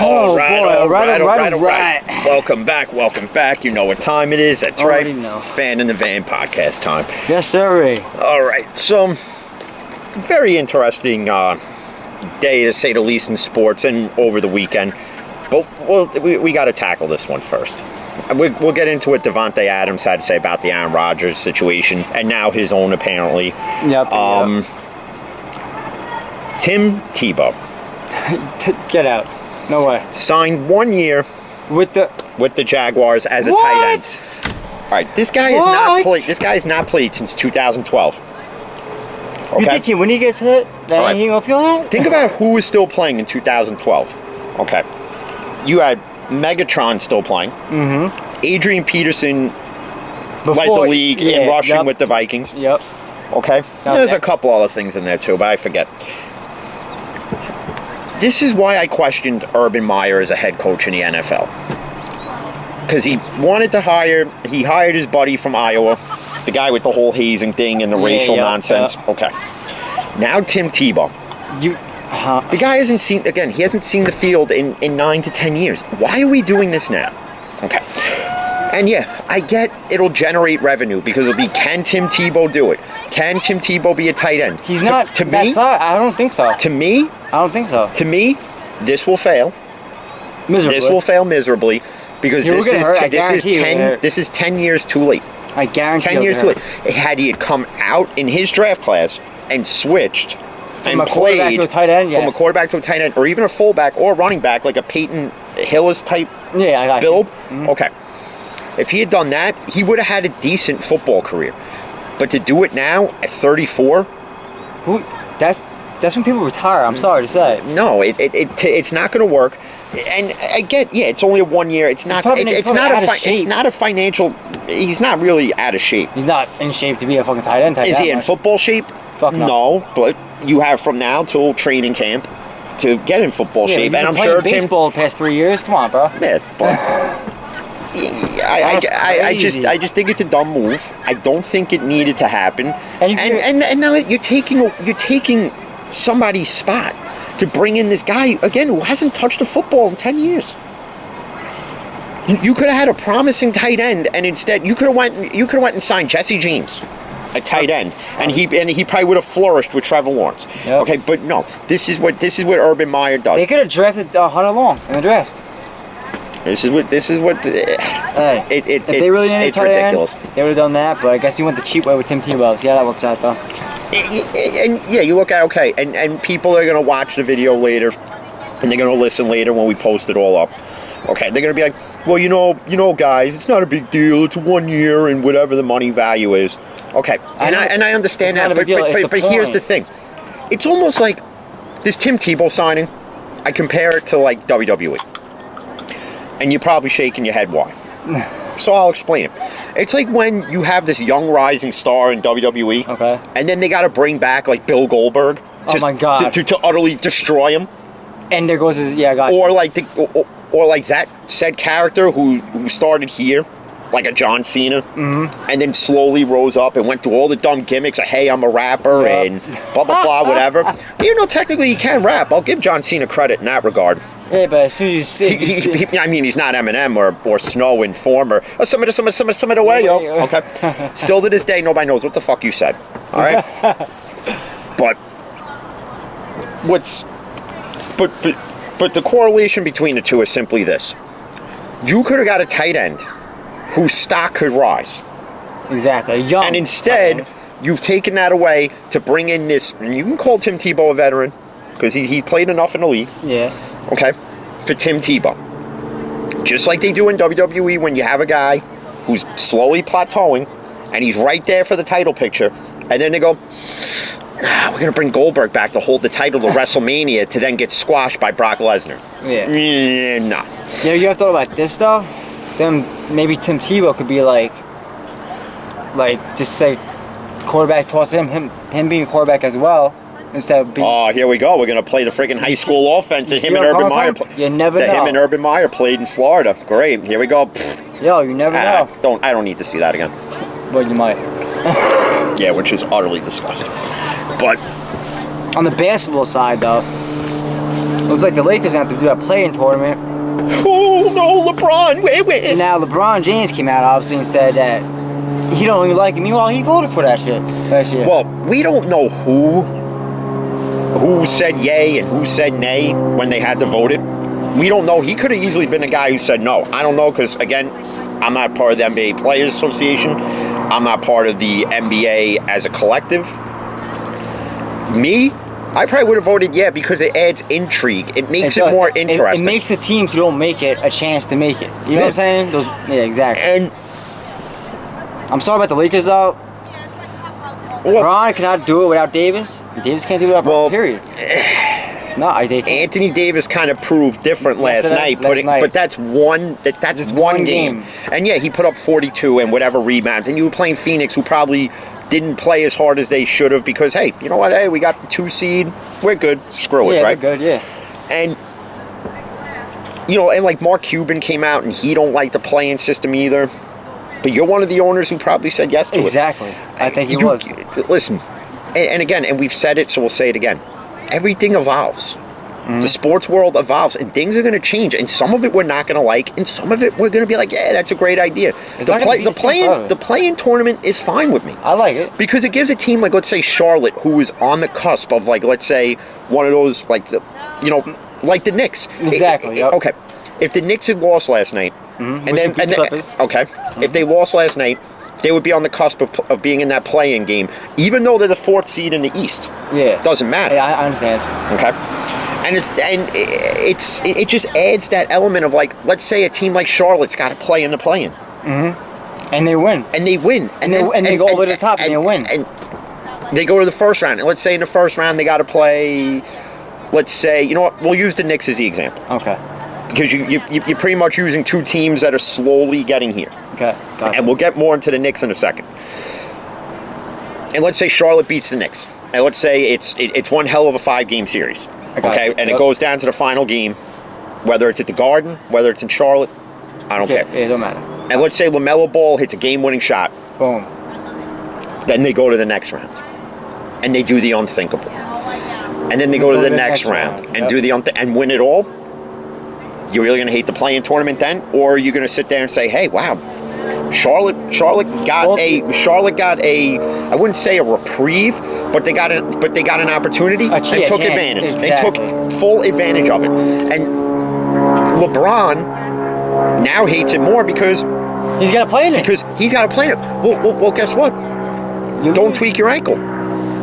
All right. Welcome back. You know what time it is. That's Already right. know. Fan in the Van podcast time. Yes, sir. All right. So, very interesting day to say the least in sports and over the weekend. But we got to tackle this one first. We'll get into what Davante Adams had to say about the Aaron Rodgers situation and now his own apparently. Yep. Tim Tebow. Get out. No way. Signed 1 year With the Jaguars as a What? tight end. All right, this guy has not played since 2012. You Okay. think when he gets hit, then All right. he gonna feel that? Think about who was still playing in 2012. Okay. You had Megatron still playing. Mm-hmm. Adrian Peterson led the league in rushing with the Vikings. Yep. Okay. Now There's that- a couple other things in there too, but I forget. This is why I questioned Urban Meyer as a head coach in the NFL. Because he hired his buddy from Iowa, the guy with the whole hazing thing and the racial nonsense. Yeah. Okay. Now Tim Tebow. The guy hasn't seen the field in 9 to 10 years. Why are we doing this now? Okay. And yeah, I get it'll generate revenue because it'll be, can Tim Tebow do it? Can Tim Tebow be a tight end? He's not. To me, I don't think so. to me, I don't think so. to me, this will fail. Miserably. This will fail miserably because He will this get is hurt, I guarantee you. this is 10 years too late. I guarantee 10 he'll years get too hurt. late. Had he had come out in his draft class and switched From and a quarterback played to a tight end, from a yes. quarterback to a tight end, or even a fullback or a running back like a Peyton Hillis type Yeah, I got you. build, okay. If he had done that, he would have had a decent football career. But to do it now at 34, That's when people retire. I'm sorry to say. no, it's not going to work. And I get, it's only a 1 year. It's not. probably It's out not of a. It's shape. not a financial. He's not really out of shape. He's not in shape to be a fucking tight end. Is he in football shape? Fuck no. No, but you have from now till training camp to get in football shape, and I'm sure Tim. baseball the past 3 years. Come on, bro. Yeah, but That's crazy. I just think it's a dumb move. I don't think it needed to happen. And now you're taking somebody's spot to bring in this guy again who hasn't touched a football in 10 years. You could have had a promising tight end, and instead you could have went and signed Jesse James, a tight end, and he probably would have flourished with Trevor Lawrence. Yep. Okay, but no, this is what Urban Meyer does. They could have drafted Hunter Long in the draft. This is what Hey, if they really needed a it's tight ridiculous. end, they would have done that. But I guess he went the cheap way with Tim Tebow. See how that works out, though. And yeah, you look at and people are gonna watch the video later, and they're gonna listen later when we post it all up. Okay, they're gonna be like, well, you know, guys, it's not a big deal. It's 1 year and whatever the money value is. Okay, and I understand It's not that, a big deal. It's but the here's the point. thing, it's almost like this Tim Tebow signing. I compare it to like WWE, and you're probably shaking your head why. So I'll explain it. It's like when you have this young rising star in WWE, Okay. and then they got to bring back like Bill Goldberg Oh my God. to utterly destroy him, And there goes his. Yeah, I got you. or like or like that said character who started here, like a John Cena, and then slowly rose up and went through all the dumb gimmicks of hey, I'm a rapper Yep. and blah blah blah whatever. Even though technically he can rap, I'll give John Cena credit in that regard. Yeah, but as soon as you see, I mean, he's not Eminem or Snow in form or some of the way, yo. Okay. Still to this day, nobody knows what the fuck you said. All right. But but the correlation between the two is simply this: you could have got a tight end whose stock could rise, exactly, young. and instead you've taken that away to bring in this. And you can call Tim Tebow a veteran because he played enough in the league. Yeah. Okay, for Tim Tebow. Just like they do in WWE when you have a guy who's slowly plateauing and he's right there for the title picture, and then they go, we're going to bring Goldberg back to hold the title to WrestleMania to then get squashed by Brock Lesnar. Yeah. No. You know, you have thought about this though? Then maybe Tim Tebow could be like just say quarterback, toss him being a quarterback as well. Instead of being, Oh, here we go. We're going to play the freaking high school offense that him and Urban Meyer You never know. him and Urban Meyer played in Florida. Great. Here we go. Yo, you never know. I don't need to see that again. Well, you might. Yeah, which is utterly disgusting. But On the basketball side, though, It was like the Lakers have to do that play-in tournament. Oh no, LeBron! Wait. And now LeBron James came out obviously and said that he don't even like it. Meanwhile, he voted for that shit last year. Well, we don't know who said yay and who said nay when they had to vote it. We don't know. He could have easily been a guy who said no. I don't know because, again, I'm not part of the NBA Players Association. I'm not part of the NBA as a collective. Me, I probably would have voted yeah because it adds intrigue. It makes it more interesting. It makes the teams who don't make it a chance to make it. You know what I'm saying? Yeah, exactly. And I'm sorry about the Lakers, though. LeBron cannot do it without Davis. Davis can't do it without LeBron, period. No, they can't. Anthony Davis kind of proved different last night, but that's one game. And yeah, he put up 42 and whatever rebounds. And you were playing Phoenix, who probably didn't play as hard as they should have because, hey, you know what? Hey, we got the 2 seed. We're good. Screw it, right? We're good, yeah. And, you know, and like Mark Cuban came out and he don't like the play-in system either. But you're one of the owners who probably said yes to it. Exactly. I think he was. Listen, and again, and we've said it, so we'll say it again. Everything evolves. Mm-hmm. The sports world evolves, and things are going to change. And some of it we're not going to like, and some of it we're going to be like, yeah, that's a great idea. The play-in tournament is fine with me. I like it. Because it gives a team like, let's say, Charlotte, who is on the cusp of, like, let's say, one of those, like, like the Knicks. Exactly. Yep. Okay. If the Knicks had lost last night, mm-hmm. and then if they lost last night, they would be on the cusp of being in that play-in game, even though they're the 4th seed in the East. Yeah, doesn't matter. Yeah, I understand. Okay, and it just adds that element of, like, let's say a team like Charlotte's got to play in the play-in, and they win, and they go over the top, and they win, and they go to the first round. And let's say in the first round they got to play. Let's say, you know what? We'll use the Knicks as the example. Okay. Because you're pretty much using 2 teams that are slowly getting here. Okay, gotcha. And we'll get more into the Knicks in a second. And let's say Charlotte beats the Knicks. And let's say it's one hell of a 5-game series. Okay, and it goes down to the final game, whether it's at the Garden, whether it's in Charlotte, I don't care. Yeah, it don't matter. And let's say LaMelo Ball hits a game-winning shot. Boom. Then they go to the next round. And they do the unthinkable. And then they go to the next round and do the and win it all. You're really going to hate the play-in tournament then, or are you going to sit there and say, "Hey, wow, Charlotte got a I wouldn't say a reprieve, but they got an opportunity and took advantage. Exactly. They took full advantage of it." And LeBron now hates it more because he's got to play in it. Because he's got to play in it. Well, guess what? Don't tweak your ankle.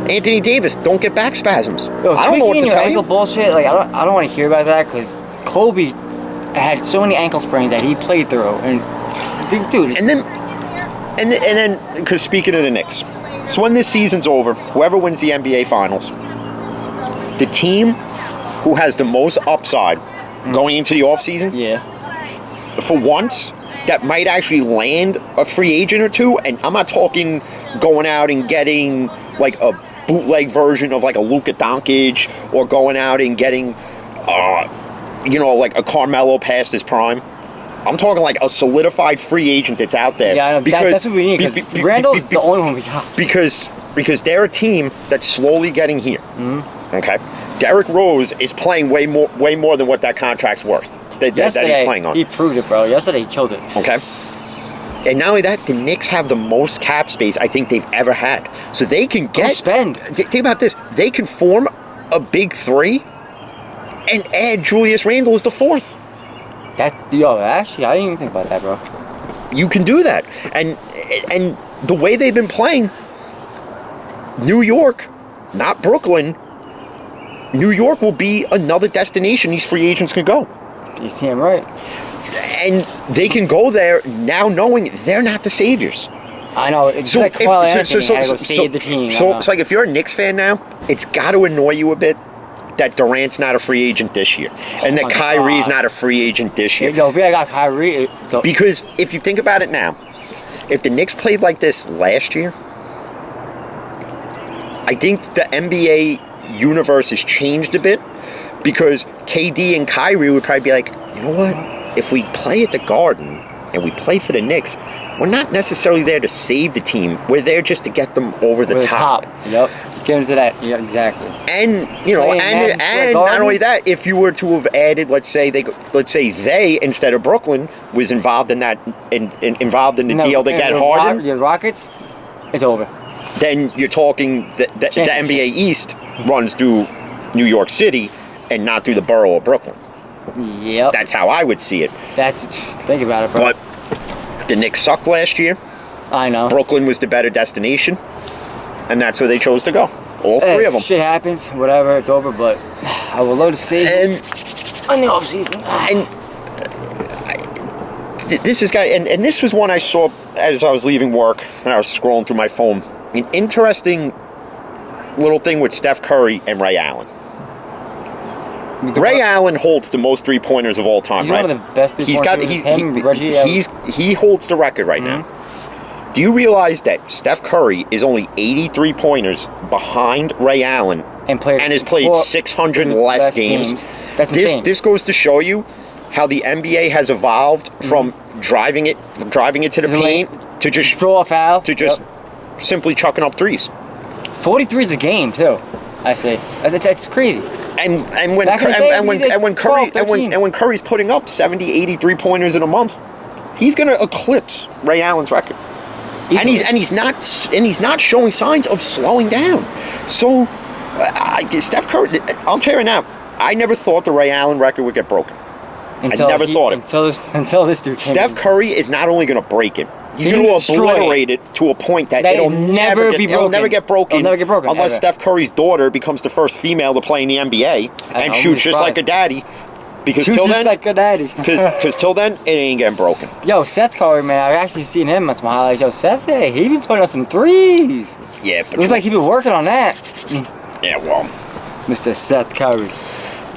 Anthony Davis, don't get back spasms. Yo, I don't know what to tell you. Ankle bullshit. Like I don't want to hear about that because Kobe had so many ankle sprains that he played through, and dude. And then, because speaking of the Knicks, so when this season's over, whoever wins the NBA Finals, the team who has the most upside going into the offseason, for once, that might actually land a free agent or two, and I'm not talking going out and getting like a bootleg version of like a Luka Doncic, or going out and getting like a Carmelo past his prime. I'm talking like a solidified free agent that's out there. Yeah, that's what we need, because Randall's the only one we got. Because they're a team that's slowly getting here. Mm-hmm. Okay? Derrick Rose is playing way more than what that contract's worth that he's playing on. He proved it, bro. Yesterday he killed it. Okay? And not only that, the Knicks have the most cap space I think they've ever had. So they can spend. Think about this. They can form a big 3 and add Julius Randle as the 4th. Actually, I didn't even think about that, bro. You can do that. And the way they've been playing, New York, not Brooklyn, New York will be another destination these free agents can go. You're damn right. And they can go there now knowing they're not the saviors. I know. It's like Kawhi Leonard had to go save the team. So it's like, if you're a Knicks fan now, it's got to annoy you a bit that Durant's not a free agent this year, and that Kyrie's not a free agent this year. Yo, if I got Kyrie, because if you think about it now, if the Knicks played like this last year, I think the NBA universe has changed a bit, because KD and Kyrie would probably be like, you know what? If we play at the Garden and we play for the Knicks, we're not necessarily there to save the team. We're there just to get them over the top. Yep. Get into that. Yeah, exactly. And and not only that, if you were to have added, let's say they instead of Brooklyn was involved in that involved in the deal to get Harden, the Rockets, it's over. Then you're talking the NBA East runs through New York City and not through the borough of Brooklyn. Yep. That's how I would see it. Think about it, bro. But the Knicks sucked last year. I know. Brooklyn was the better destination, and that's where they chose to go. All three of them. Shit happens, whatever, it's over, but I would love to see and on the offseason. And this was one I saw as I was leaving work when I was scrolling through my phone. An interesting little thing with Steph Curry and Ray Allen. Ray Allen holds the most 3-pointers of all time, he's right? One of the best 3-pointers. He holds the record right now. Do you realize that Steph Curry is only 83 pointers behind Ray Allen and has played 600 less games? That's insane. This goes to show you how the NBA has evolved from driving it to the paint to just draw a foul to just simply chucking up threes. 43 is a game too. I say that's crazy. And when Curry's putting up 70, 83 pointers in a month, he's going to eclipse Ray Allen's record. And he's not showing signs of slowing down. So Steph Curry, I'll tell you now, I never thought the Ray Allen record would get broken. Until this dude came Steph Curry is not only going to break it, he's going to obliterate it to a point that it'll never get broken. It'll never get broken unless ever. Steph Curry's daughter becomes the first female to play in the NBA and shoots just like a daddy. Because till then, because till then, it ain't getting broken. Yo, Seth Curry, man, I've actually seen him on some highlights. Yo, Seth, he been putting up some threes. Yeah, but looks like he been working on that. Yeah, well, Mr. Seth Curry.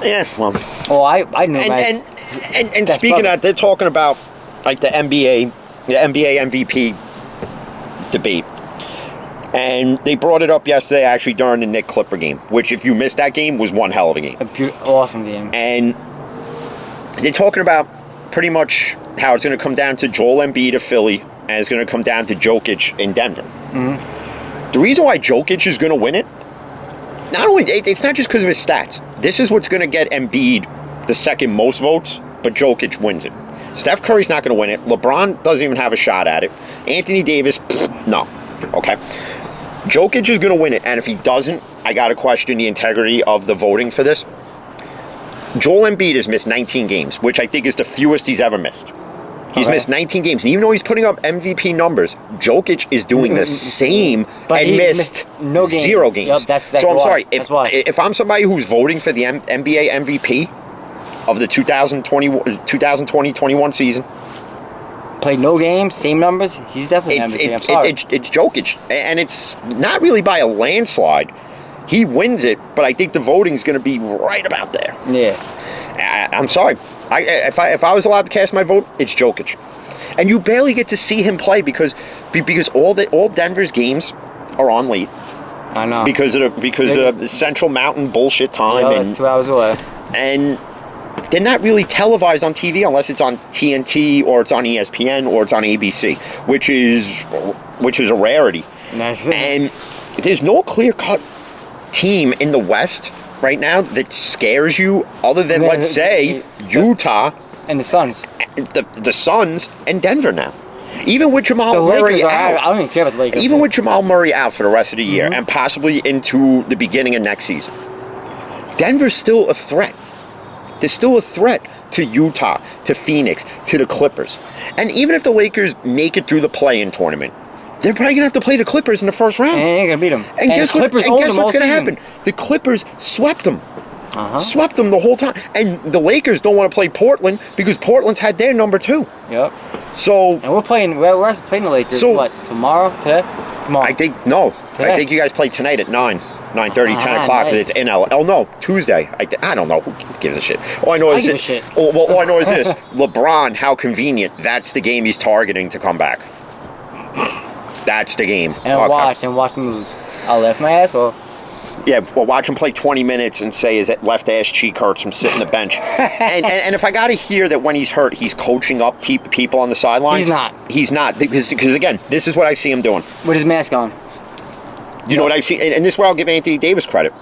Yeah, well. Oh, I knew and speaking of that, they're talking about like the NBA MVP debate. And they brought it up yesterday, actually, during the Knicks Clipper game, which, if you missed that game, was one hell of a game. Awesome game. And they're talking about pretty much how it's going to come down to Joel Embiid of Philly, and it's going to come down to Jokic in Denver. Mm-hmm. The reason why Jokic is going to win it, it's not just because of his stats. This is what's going to get Embiid the second most votes, but Jokic wins it. Steph Curry's not going to win it. LeBron doesn't even have a shot at it. Anthony Davis, no. Okay. Jokic is going to win it, and if he doesn't, I got to question the integrity of the voting for this. Joel Embiid has missed 19 games, which I think is the fewest he's ever missed. He's missed 19 games, and even though he's putting up MVP numbers, Jokic is doing the same and missed no game. 0 games. Yep, that's exactly so I'm sorry, why. if I'm somebody who's voting for the NBA MVP of the 2020-21 season, played no games, same numbers, he's definitely MVP. I'm sorry. It's Jokic, and it's not really by a landslide. He wins it, but I think the voting's going to be right about there. Yeah. I'm sorry. If I was allowed to cast my vote, it's Jokic. And you barely get to see him play because all Denver's games are on late. I know. Because of the Central Mountain bullshit time. Yeah, that's 2 hours away. And they're not really televised on TV unless it's on TNT or it's on ESPN or it's on ABC, which is a rarity. And there's no clear-cut team in the West right now that scares you other than, let's say, Utah and the Suns. The Suns and Denver now. Even with Jamal Murray out. I don't even care about the Lakers. Even with Jamal Murray out for the rest of the year and possibly into the beginning of next season, Denver's still a threat. They're still a threat to Utah, to Phoenix, to the Clippers. And even if the Lakers make it through the play-in tournament, they're probably going to have to play the Clippers in the first round. And they ain't going to beat them. And guess what's going to happen? The Clippers swept them. Swept them the whole time. And the Lakers don't want to play Portland because Portland's had their number 2. Yep. So... And we're playing the Lakers, tomorrow? Today? Tomorrow. I think you guys play tonight at 9. 9:30, 10 o'clock, because it's in LA. Oh, no, Tuesday. I don't know. Who gives a shit? All I know is this. All I know is this. LeBron, how convenient. That's the game he's targeting to come back. That's the game. And watch him lose. I'll lift my ass off. Yeah, well, watch him play 20 minutes and say his left ass cheek hurts from sitting the bench. and if I got to hear that when he's hurt, he's coaching up people on the sidelines. He's not. He's not. Because again, this is what I see him doing. With his mask on. You know what I've seen, and this is where I'll give Anthony Davis credit.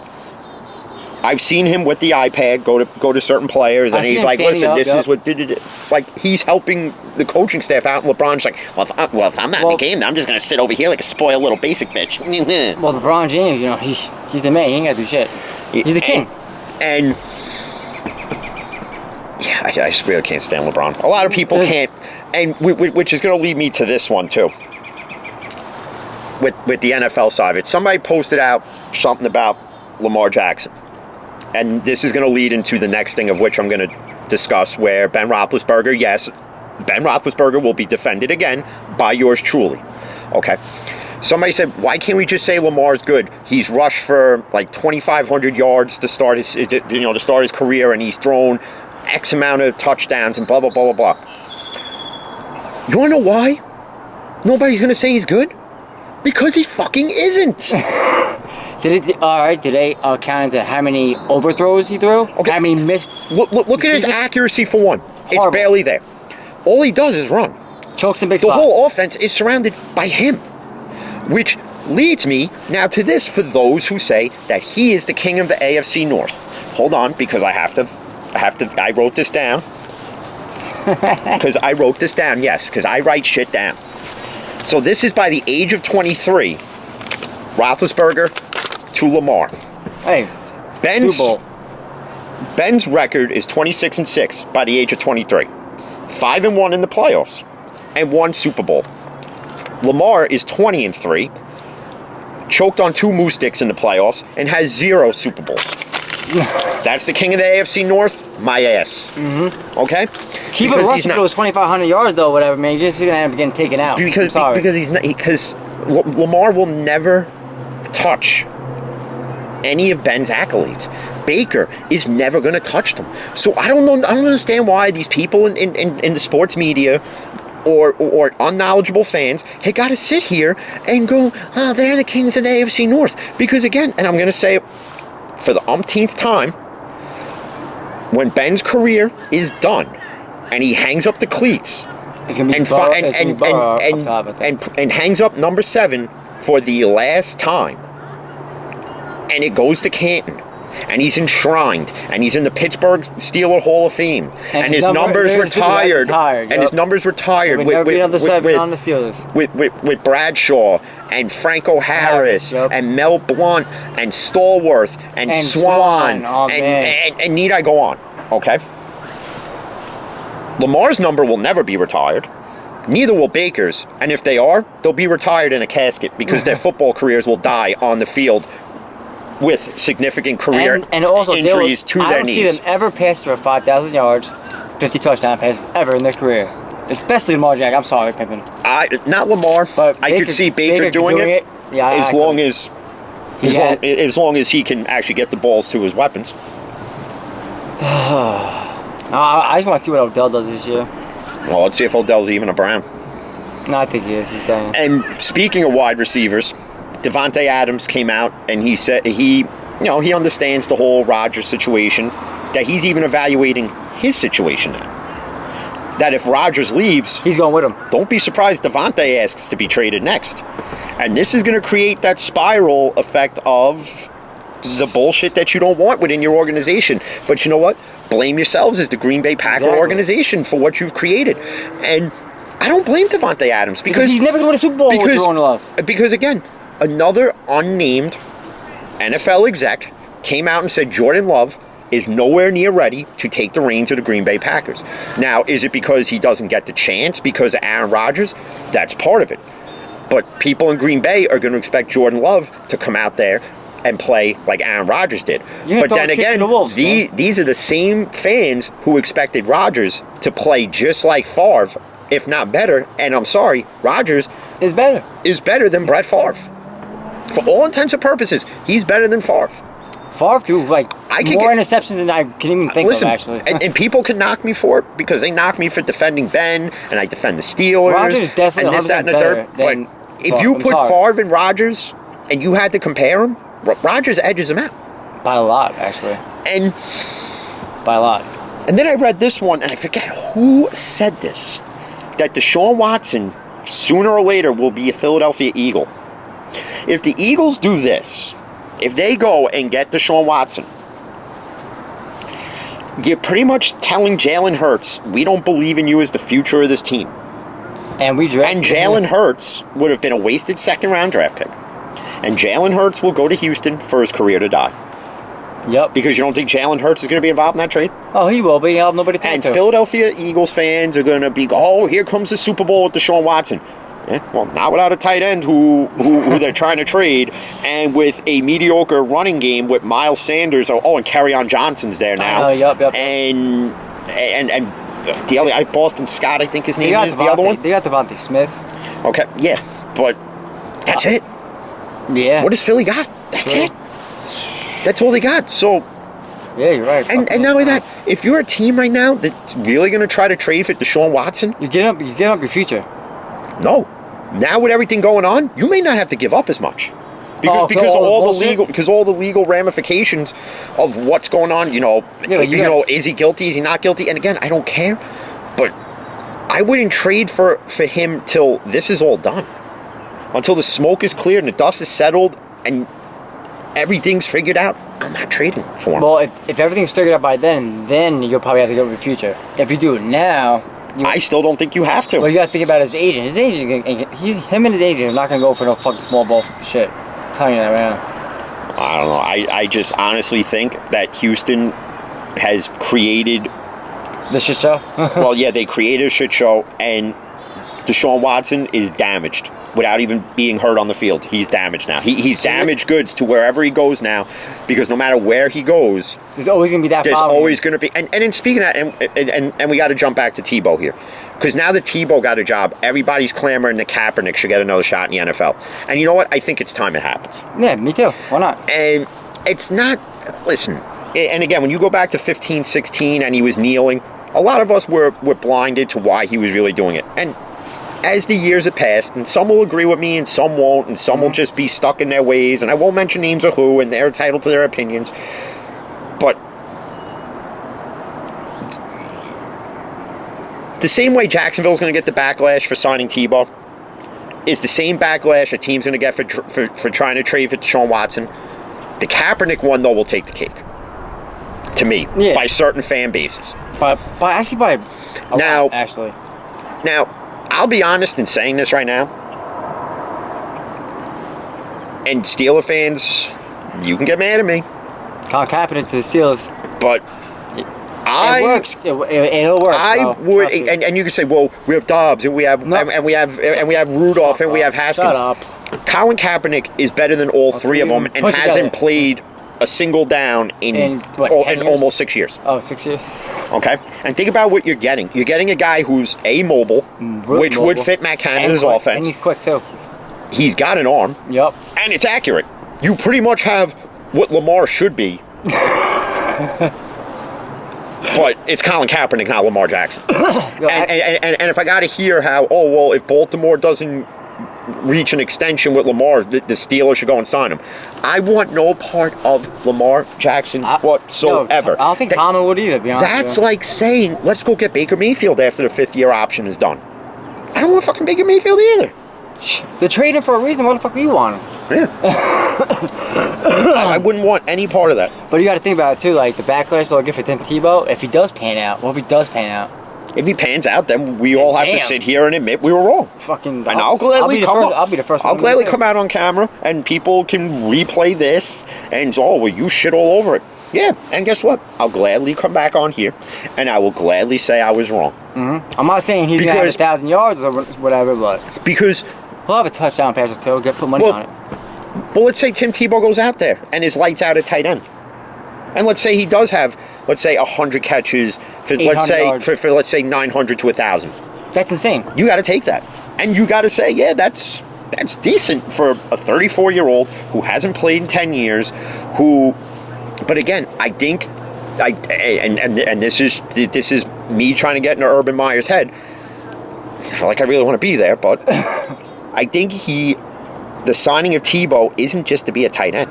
I've seen him with the iPad go to certain players, and he's like, "Listen, this is what did it." Like he's helping the coaching staff out. And LeBron's like, "Well, if I'm not in the game, then I'm just gonna sit over here like a spoiled little basic bitch." Well, LeBron James, you know, he's the man. He ain't gotta do shit. He's the king. And yeah, I just really can't stand LeBron. A lot of people can't, and which is gonna lead me to this one too. With the NFL side of it, somebody posted out something about Lamar Jackson. And this is going to lead into the next thing of which I'm going to discuss, where Ben Roethlisberger, yes, Ben Roethlisberger will be defended again by yours truly. Okay. Somebody said, why can't we just say Lamar's good? He's rushed for like 2,500 yards to start his career, and he's thrown X amount of touchdowns and blah, blah, blah, blah, blah. You want to know why nobody's going to say he's good? Because he fucking isn't. Did they count into how many overthrows he threw? Okay. How many missed? Look at his accuracy for one. Horrible. It's barely there. All he does is run. Chokes and big spot. The whole offense is surrounded by him. Which leads me now to this for those who say that he is the king of the AFC North. Hold on, because I wrote this down. Because I wrote this down, yes, because I write shit down. So this is by the age of 23. Roethlisberger to Lamar. Hey, Ben's record is 26-6 by the age of 23. 5-1 in the playoffs, and 1 Super Bowl. Lamar is 20-3, choked on 2 moose sticks in the playoffs, and has 0 Super Bowls. That's the king of the AFC North. My ass. Mm-hmm. Okay. Keep it rushing those 2,500 yards though. Whatever, man. You're just gonna end up getting taken out. Because Lamar will never touch any of Ben's accolades. Baker is never going to touch them. So I don't understand why these people in the sports media or unknowledgeable fans have got to sit here and go, oh, they're the kings of the AFC North. Because again, and I'm going to say it for the umpteenth time, when Ben's career is done and he hangs up the cleats and hangs up number 7 for the last time, and it goes to Canton, and he's enshrined, and he's in the Pittsburgh Steelers Hall of Fame, and his numbers retired, and his numbers retired with Bradshaw and Franco Harris and Mel Blount and Stallworth and Swan, and need I go on? Okay. Lamar's number will never be retired. Neither will Baker's, and if they are, they'll be retired in a casket because their football careers will die on the field with significant career and also injuries to their knees. I don't see them ever pass for 5,000 yards, 50 touchdown passes ever in their cair. Especially Lamar Jackson. I'm sorry, Pimpin. Not Lamar, but I could see Baker doing it. Yeah, as long as he can actually get the balls to his weapons. I just want to see what Odell does this year. Well, let's see if Odell's even a Brown. No, I think he is. He's saying. And speaking of wide receivers, Davante Adams came out and he said he understands the whole Rodgers situation, that he's even evaluating his situation now. That if Rodgers leaves, he's going with him. Don't be surprised Davante asks to be traded next. And this is going to create that spiral effect of the bullshit that you don't want within your organization. But you know what? Blame yourselves as the Green Bay Packer organization for what you've created. And I don't blame Davante Adams because he's never going to win a Super Bowl with Jordan Love. Because again, another unnamed NFL exec came out and said Jordan Love is nowhere near ready to take the reins of the Green Bay Packers. Now, is it because he doesn't get the chance because of Aaron Rodgers? That's part of it. But people in Green Bay are going to expect Jordan Love to come out there and play like Aaron Rodgers did. But then again, these are the same fans who expected Rodgers to play just like Favre, if not better. And I'm sorry, Rodgers is better than Brett Favre. For all intents and purposes, he's better than Favre. Favre threw more interceptions than I can even think of, actually. and people can knock me for it because they knock me for defending Ben, and I defend the Steelers. Rodgers definitely and this, that, and the dirt. But if you put Favre and Rodgers, and you had to compare them, Rodgers edges him out. By a lot, actually. By a lot. And then I read this one, and I forget who said this, that Deshaun Watson, sooner or later, will be a Philadelphia Eagle. If the Eagles do this, if they go and get Deshaun Watson, you're pretty much telling Jalen Hurts, we don't believe in you as the future of this team. And Jalen Hurts would have been a wasted second-round draft pick. And Jalen Hurts will go to Houston for his career to die. Yep. Because you don't think Jalen Hurts is going to be involved in that trade? Oh, he will be. I'll have nobody And Philadelphia Eagles fans are going to be, oh, here comes the Super Bowl with Deshaun Watson. Yeah, well, not without a tight end who they're trying to trade, and with a mediocre running game with Miles Sanders. Oh, and Kerryon Johnson's there now. Yep. And the other, Boston Scott, I think his name is, the other one. They got Devontae Smith. Okay, yeah, but that's it. Yeah. What does Philly got? That's it. That's all they got. So. Yeah, you're right. And not only that, if you're a team right now that's really going to try to trade for Deshaun Watson, you give up your future. No. Now with everything going on, you may not have to give up as much. Because all the legal ramifications of what's going on, is he guilty, is he not guilty? And again, I don't care, but I wouldn't trade for him till this is all done. Until the smoke is cleared and the dust is settled and everything's figured out, I'm not trading for him. Well, if everything's figured out by then you'll probably have to give up your future. If you do it now... I still don't think you have to. Well, you got to think about his agent. His agent, him and his agent are not going to go for no fucking small ball shit. I'm telling you that right now. I don't know. I just honestly think that Houston has created... The shit show? Well, yeah, they created a shit show, and Deshaun Watson is damaged without even being hurt on the field. He's damaged now. He's damaged goods to wherever he goes now, because no matter where he goes, there's always going to be that. There's always going to be, and in speaking of that, and we got to jump back to Tebow here, because now that Tebow got a job, everybody's clamoring that Kaepernick should get another shot in the NFL. And you know what? I think it's time it happens. Yeah, me too. Why not? And it's not. Listen, and again, when you go back to 15, 16, and he was kneeling, a lot of us were blinded to why he was really doing it, and as the years have passed, and some will agree with me and some won't, and some will just be stuck in their ways, and I won't mention names of who, and they're entitled to their opinions, but the same way Jacksonville's going to get the backlash for signing Tebow is the same backlash a team's going to get for trying to trade for Deshaun Watson. The Kaepernick one, though, will take the cake. To me, by certain fan bases. Now, I'll be honest in saying this right now, and Steeler fans, you can get mad at me. Colin Kaepernick to the Steelers, but it works. It'll work. I would, and you can say, well, we have Dobbs, and we have and we have Rudolph, and we have Haskins. Shut up. Colin Kaepernick is better than all three of them, and hasn't played a single down in almost 6 years. Oh, 6 years. Okay, and think about what you're getting. You're getting a guy who's mobile, which would fit Matt Canada's offense. And he's quick too. He's got an arm. Yep. And it's accurate. You pretty much have what Lamar should be. But it's Colin Kaepernick, not Lamar Jackson. And if I got to hear how, if Baltimore doesn't reach an extension with Lamar, the Steelers should go and sign him. I want no part of Lamar Jackson whatsoever. I don't think Tomlin would either, to be honest. That's like saying, let's go get Baker Mayfield after the 5th-year option is done. I don't want fucking Baker Mayfield either. They're trading for a reason. What the fuck do you want him? Yeah. I wouldn't want any part of that. But you got to think about it too, like the backlash they'll get for Tim Tebow. If he does pan out, what if he does pan out? If he pans out, then we all have to sit here and admit we were wrong. Fucking. And I'll gladly I'll gladly come out on camera, and people can replay this and you shit all over it. Yeah, and guess what? I'll gladly come back on here, and I will gladly say I was wrong. Mm-hmm. I'm not saying he's gonna have 1,000 yards or whatever, but because he'll have a touchdown pass or two. Put money on it. Well, let's say Tim Tebow goes out there and is lights out at tight end. And let's say he does have, 100 catches for let's say 900 to 1,000. That's insane. You got to take that, and you got to say, yeah, that's decent for a 34-year-old who hasn't played in 10 years. But again, I think, and this is me trying to get into Urban Meyer's head. Not like I really want to be there, but I think the signing of Tebow isn't just to be a tight end.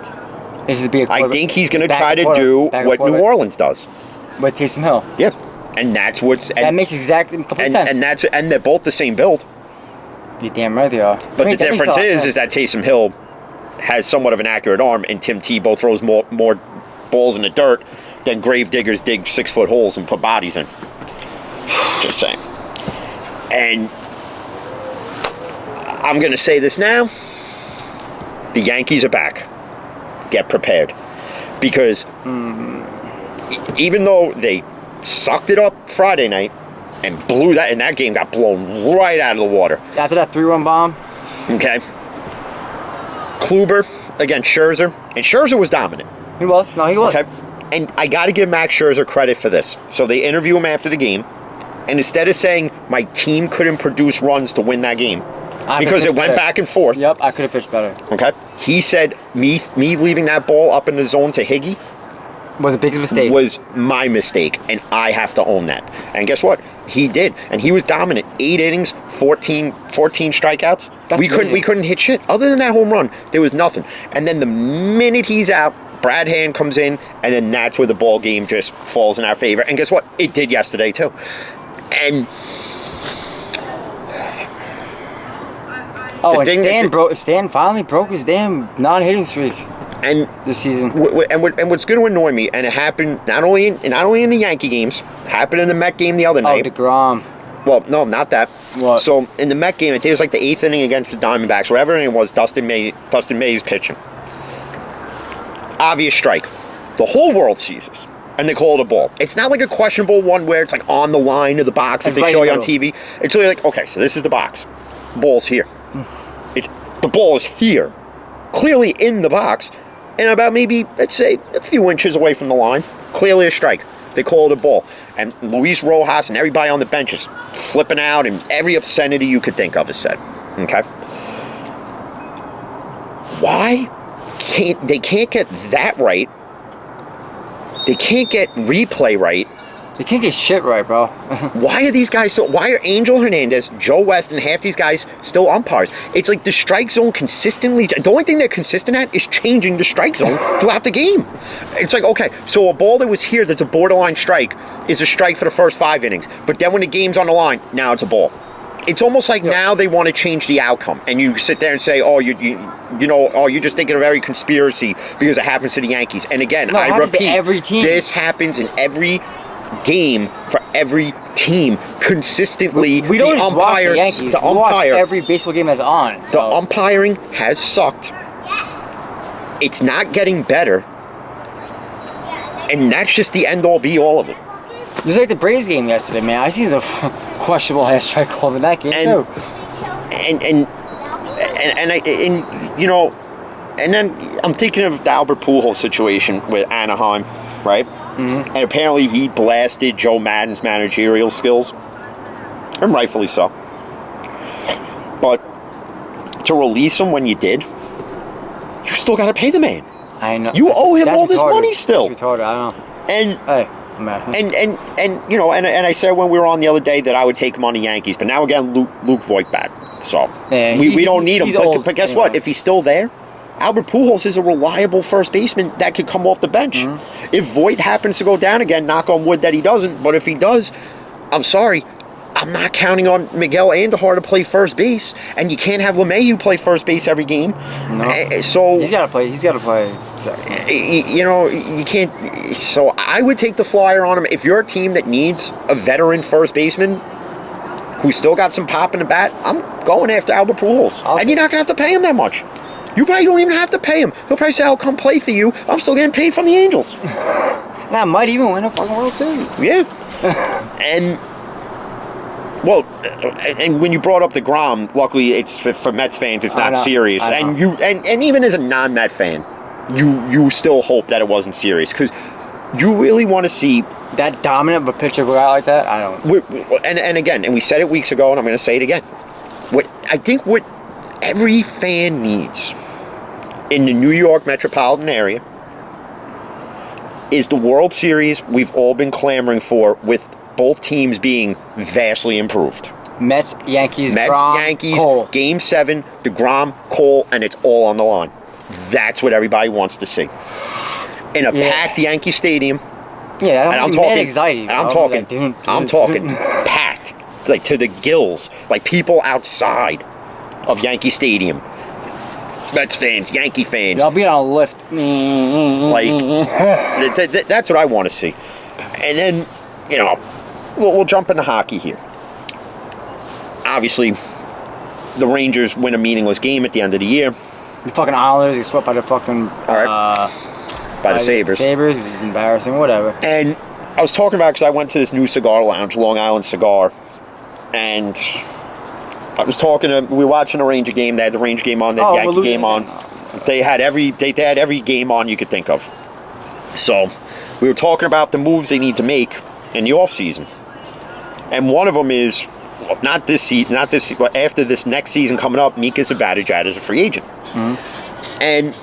I think he's going to try to do what New Orleans does with Taysom Hill. Yeah, and that's that makes complete sense. And they're both the same build. You're damn right they are. But the difference is that Taysom Hill has somewhat of an accurate arm, and Tim Tebow throws more balls in the dirt than grave diggers dig 6-foot holes and put bodies in. Just saying. And I'm going to say this now. The Yankees are back. Get prepared. Because even though they sucked it up Friday night and blew that, and that game got blown right out of the water. After that 3-run bomb? Okay. Kluber against Scherzer. And Scherzer was dominant. He was. No, he was. Okay. And I got to give Max Scherzer credit for this. So they interview him after the game. And instead of saying, my team couldn't produce runs to win that game, because it went back and forth. Yep, I could have pitched better. Okay. He said, me leaving that ball up in the zone to Higgy was a big mistake. Was my mistake, and I have to own that. And guess what? He did, and he was dominant. 8 innings, 14 strikeouts. We couldn't hit shit. Other than that home run, there was nothing. And then the minute he's out, Brad Hand comes in, and then that's where the ball game just falls in our favor. And guess what? It did yesterday too. And Stan finally broke his damn non-hitting streak. And this season, and what's going to annoy me, and it happened not only in the Yankee games, happened in the Met game the other night. DeGrom. Well, no, not that. What? So in the Met game, it was like the 8th inning against the Diamondbacks, wherever it was. Dustin May's pitching. Obvious strike. The whole world sees this, and they call it a ball. It's not like a questionable one where it's like on the line of the box that they show you on TV. It's really like, okay, so this is the box. Ball's here. The ball is here, clearly in the box. And about maybe, let's say, a few inches away from the line. Clearly a strike. They call it a ball. And Luis Rojas and everybody on the bench is flipping out, and every obscenity you could think of is said. Okay? Why can't they get that right? They can't get replay right. They can't get shit right, bro. Why are these guys why are Angel Hernandez, Joe West, and half these guys still umpires? It's like the strike zone consistently, the only thing they're consistent at is changing the strike zone throughout the game. It's like, okay, so a ball that was here that's a borderline strike is a strike for the first 5 innings. But then when the game's on the line, now it's a ball. It's almost like now they want to change the outcome, and you sit there and say, "Oh, you're just thinking of every conspiracy because it happens to the Yankees." And again, I repeat, every team. This happens in every game for every team consistently. We don't just watch the Yankees. We watch every baseball game that's on. So. The umpiring has sucked. It's not getting better, and that's just the end all be all of it. It was like the Braves game yesterday, man. I see some questionable ass strike calls in that game too. And you know, and then I'm thinking of the Albert Pujols situation with Anaheim, right? Mm-hmm. And apparently he blasted Joe Madden's managerial skills, and rightfully so. But to release him when you did, you still got to pay the man. I know. You owe him all this money still. That's retarded. I know. And hey. And you know, and I said when we were on the other day that I would take him on the Yankees, but now again, Luke Voit back. So we don't need him. But guess what? If he's still there, Albert Pujols is a reliable first baseman that could come off the bench. Mm-hmm. If Voit happens to go down again, knock on wood that he doesn't, but if he does, I'm sorry, I'm not counting on Miguel Andujar to play first base, and you can't have LeMahieu play first base every game. No. So he's got to play second. You know, you can't. So I would take the flyer on him. If you're a team that needs a veteran first baseman who's still got some pop in the bat, I'm going after Albert Pujols, and you're not going to have to pay him that much. You probably don't even have to pay him. He'll probably say, "I'll come play for you. I'm still getting paid from the Angels." That might even win a fucking World Series. Yeah. And when you brought up the DeGrom, luckily it's for Mets fans, it's not serious. And even as a non-Met fan, you still hope that it wasn't serious, because you really want to see that dominant of a pitcher go out like that. I don't. And again, and we said it weeks ago, and I'm going to say it again. What every fan needs in the New York metropolitan area is the World Series we've all been clamoring for, with both teams being vastly improved. Mets, Yankees, Cole. Game 7, DeGrom, Cole, and it's all on the line. That's what everybody wants to see. In a packed Yankee Stadium. Yeah, and I'm talking anxiety. I'm talking packed, like to the gills, like people outside of Yankee Stadium. Mets fans, Yankee fans. Y'all be on a lift. Like, that's what I want to see. And then, you know, we'll jump into hockey here. Obviously, the Rangers win a meaningless game at the end of the year. The fucking Islanders get swept by the fucking... By the Sabres. Which is embarrassing, whatever. And I was talking about, because I went to this new cigar lounge, Long Island Cigar, and I was talking to, we were watching a Ranger game. They had the Ranger game on, they had the Yankee game on. They had every game on you could think of. So we were talking about the moves they need to make in the offseason. And one of them is, not this season, but after this next season coming up, Mika Zibanejad is a free agent. Mm-hmm. And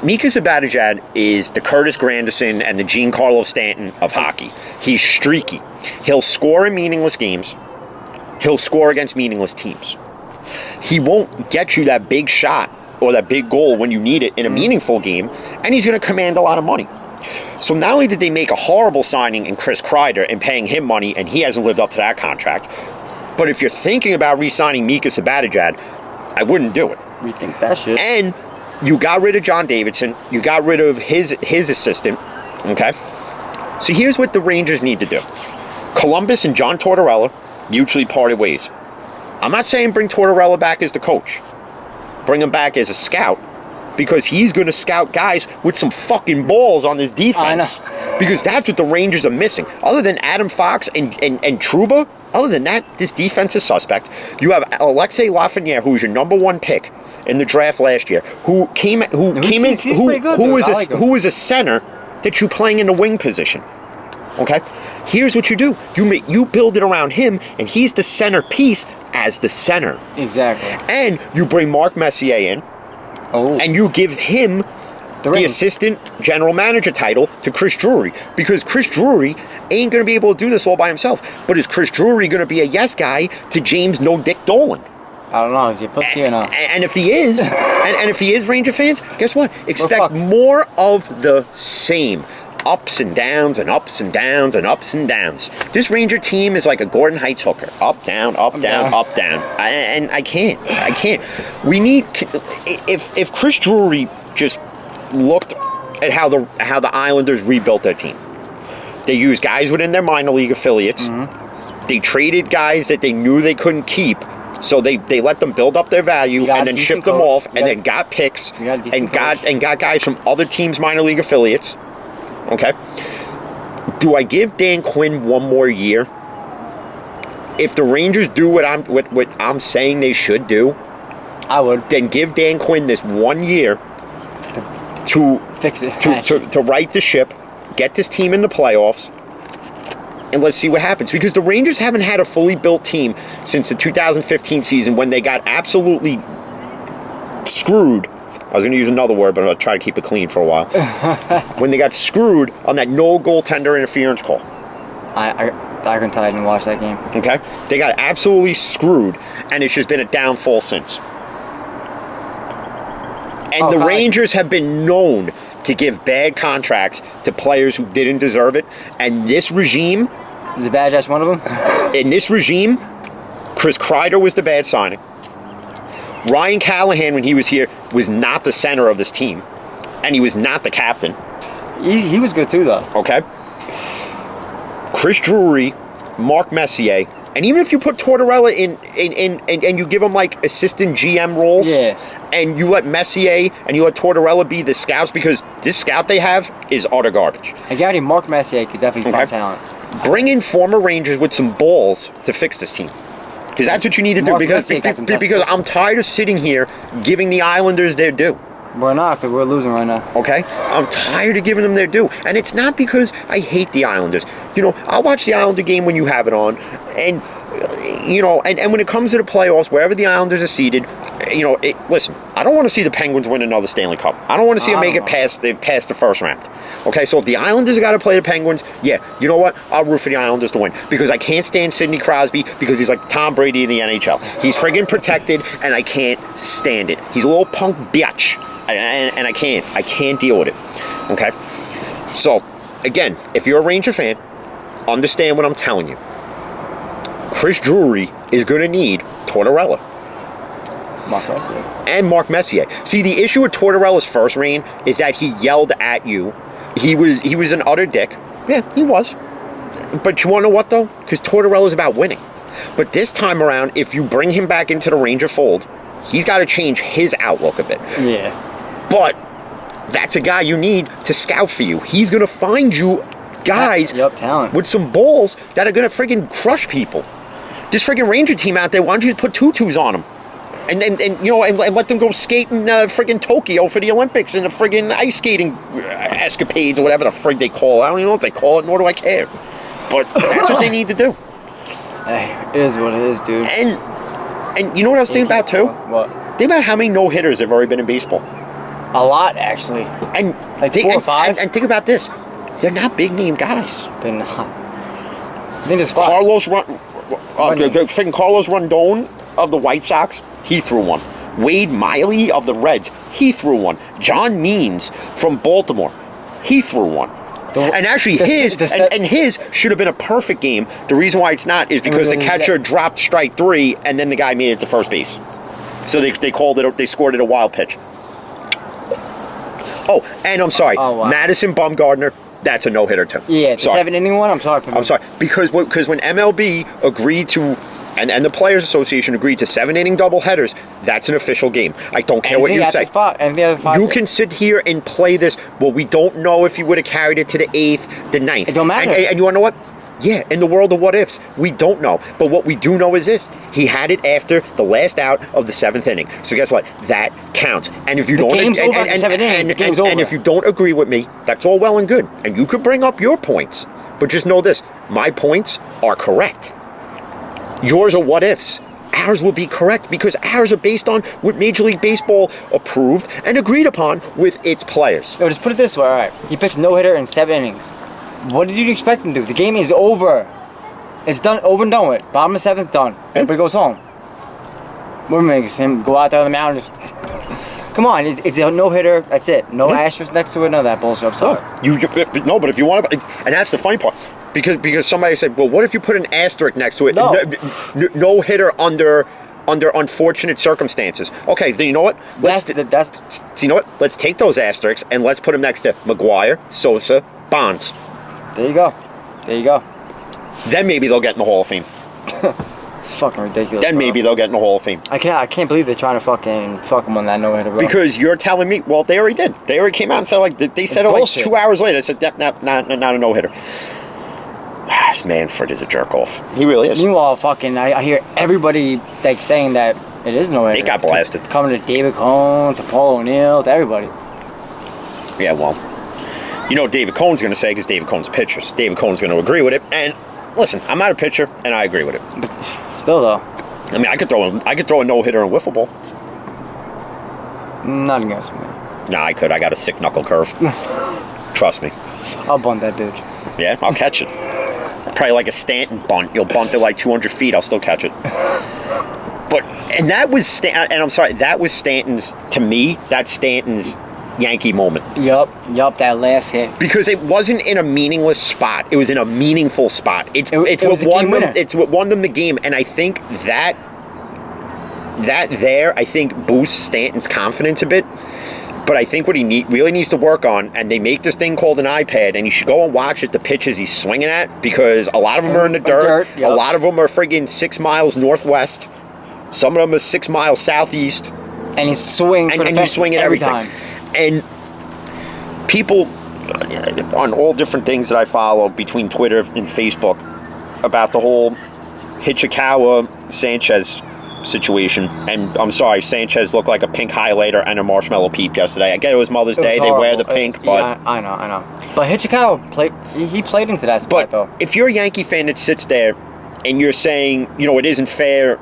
Mika Zibanejad is the Curtis Granderson and the Giancarlo Stanton of hockey. He's streaky. He'll score in meaningless games. He'll score against meaningless teams. He won't get you that big shot or that big goal when you need it in a meaningful game, and he's going to command a lot of money. So not only did they make a horrible signing in Chris Kreider and paying him money, and he hasn't lived up to that contract, but if you're thinking about re-signing Mika Zibanejad, I wouldn't do it. Rethink that shit. And you got rid of John Davidson. You got rid of his assistant. Okay? So here's what the Rangers need to do. Columbus and John Tortorella mutually parted ways. I'm not saying bring Tortorella back as the coach. Bring him back as a scout, because he's going to scout guys with some fucking balls on this defense. I know. Because that's what the Rangers are missing. Other than Adam Fox and Trouba, other than that, this defense is suspect. You have Alexei Lafreniere, who was your number one pick in the draft last year, who was a center that you're playing in the wing position. Okay? Here's what you do. You build it around him, and he's the centerpiece as the center. Exactly. And you bring Mark Messier in, and you give him the assistant general manager title to Chris Drury, because Chris Drury ain't going to be able to do this all by himself. But is Chris Drury going to be a yes guy to James No Dick Dolan? I don't know. Is he a pussy or not? And if he is, and if he is, Ranger fans, guess what? Expect more of the same. Ups and downs and ups and downs and ups and downs. This Ranger team is like a Gordon Heights hooker. Up, down, up, down, up, down. And I can't. We need... If Chris Drury just looked at how the Islanders rebuilt their team. They used guys within their minor league affiliates. Mm-hmm. They traded guys that they knew they couldn't keep. So they let them build up their value and then shipped them off and then got picks and got guys from other teams' minor league affiliates. Okay. Do I give Dan Quinn one more year? If the Rangers do what I'm saying they should do, I would. Then give Dan Quinn this 1 year to fix it, to right the ship, get this team in the playoffs, and let's see what happens. Because the Rangers haven't had a fully built team since the 2015 season, when they got absolutely screwed. I was going to use another word, but I'll try to keep it clean for a while. When they got screwed on that no goaltender interference call. I couldn't tell. I didn't watch that game. Okay? They got absolutely screwed, and it's just been a downfall since. And the Rangers have been known to give bad contracts to players who didn't deserve it. And this regime... Zibanejad's one of them? In this regime, Chris Kreider was the bad signing. Ryan Callahan, when he was here, was not the center of this team. And he was not the captain. He was good too, though. Okay. Chris Drury, Mark Messier, and even if you put Tortorella in and you give him like assistant GM roles, and you let Messier and you let Tortorella be the scouts, because this scout they have is utter garbage. I guarantee Mark Messier could definitely find talent. Bring in former Rangers with some balls to fix this team. Because that's what you need to do. Because I'm tired of sitting here giving the Islanders their due. We're not, because we're losing right now. Okay? I'm tired of giving them their due. And it's not because I hate the Islanders. You know, I'll watch the Islander game when you have it on. And, you know, and when it comes to the playoffs, wherever the Islanders are seated, you know, listen, I don't want to see the Penguins win another Stanley Cup. I don't want to see them make it past the first round. Okay, so if the Islanders got to play the Penguins, yeah, you know what? I'll root for the Islanders to win. Because I can't stand Sidney Crosby, because he's like Tom Brady in the NHL. He's friggin' protected, and I can't stand it. He's a little punk bitch. And I can't deal with it. Okay? So, again, if you're a Ranger fan, understand what I'm telling you. Chris Drury is going to need Tortorella. Mark Messier. And Mark Messier. See, the issue with Tortorella's first reign is that he yelled at you. He was an utter dick. Yeah, he was. But you want to know what, though? Because Tortorella's about winning. But this time around, if you bring him back into the Ranger fold, he's got to change his outlook a bit. Yeah. But that's a guy you need to scout for you. He's going to find you guys talent. with some balls that are going to friggin' crush people. This friggin' Ranger team out there, why don't you just put tutus on them? And let them go skate in friggin' Tokyo for the Olympics and the friggin' ice skating escapades or whatever the frig they call it. I don't even know what they call it, nor do I care. But that's what they need to do. Hey, it is what it is, dude. And you know what I was thinking about too? What? Think about how many no-hitters have already been in baseball. A lot, actually. And like 4 or 5. And think about this. They're not big-name guys. They're not. I think there's 5. Carlos Rondon of the White Sox, he threw one. Wade Miley of the Reds, he threw one. John Means from Baltimore, he threw one. And actually, his should have been a perfect game. The reason why it's not is because the catcher dropped strike 3, and then the guy made it to first base. So they called it. They scored it a wild pitch. Oh, and I'm sorry, wow. Madison Bumgarner. That's a no-hitter too. Yeah, the 7-inning one. I'm sorry. I'm sorry because when MLB agreed to. And the Players Association agreed to 7-inning doubleheaders. That's an official game. I don't care what you say. You can sit here and play this. Well, we don't know if you would have carried it to the 8th, the 9th. It don't matter. And you want to know what? Yeah, in the world of what ifs, we don't know. But what we do know is this: he had it after the last out of the 7th inning. So guess what? That counts. And if you don't, and if you don't agree with me, that's all well and good. And you could bring up your points, but just know this: my points are correct. Yours are what ifs. Ours will be correct because ours are based on what Major League Baseball approved and agreed upon with its players. Yo, just put it this way, all right. He pitched no-hitter in 7 innings. What did you expect him to do? The game is over. It's done, over and done with. Bottom of 7th, done. Everybody goes home. What makes him go out there on the mound and just... Come on, it's a no-hitter. That's it. No asterisk next to it. None of that bullshit. I'm sorry. No, but if you want to... And that's the funny part. Because somebody said, well, what if you put an asterisk next to it? No hitter under unfortunate circumstances. Okay, then you know what? You know what? Let's take those asterisks and let's put them next to McGuire, Sosa, Bonds. There you go. Then maybe they'll get in the Hall of Fame. It's fucking ridiculous. Then maybe they'll get in the Hall of Fame. I can't believe they're trying to fuck them on that no-hitter, bro. Because you're telling me, well, they already did. They already came out and said they said it like 2 hours later. They said not a no-hitter. This Manfred is a jerk off. He really is. Meanwhile, I hear everybody saying that it is no hitter. They got blasted. Coming to David Cone, to Paul O'Neill, to everybody. Yeah, well, you know what David Cohn's going to say because David Cohn's a pitcher. So David Cohn's going to agree with it. And listen, I'm not a pitcher, and I agree with it. But still, though. I mean, I could throw a no hitter in wiffle ball. Not against me. Nah, I could. I got a sick knuckle curve. Trust me. I'll bunt that bitch. Yeah, I'll catch it. Probably like a Stanton bunt. You'll bunt it like 200 feet. I'll still catch it. That was Stanton's, to me, that's Stanton's Yankee moment. Yup, that last hit. Because it wasn't in a meaningless spot. It was in a meaningful spot. It's what won them the game. And I think that boosts Stanton's confidence a bit. But I think what he really needs to work on, and they make this thing called an iPad, and you should go and watch the pitches he's swinging at, because a lot of them are in the dirt. Yep. A lot of them are friggin' 6 miles northwest. Some of them are 6 miles southeast. And he's swinging for the fences every time. And people on all different things that I follow between Twitter and Facebook about the whole Ichikawa-Sanchez situation, and I'm sorry, Sanchez looked like a pink highlighter and a marshmallow peep yesterday. I get it was Mother's Day, they wear the pink, but... Yeah, I know. But Ichikawa played into that spot, though. If you're a Yankee fan that sits there and you're saying, it isn't fair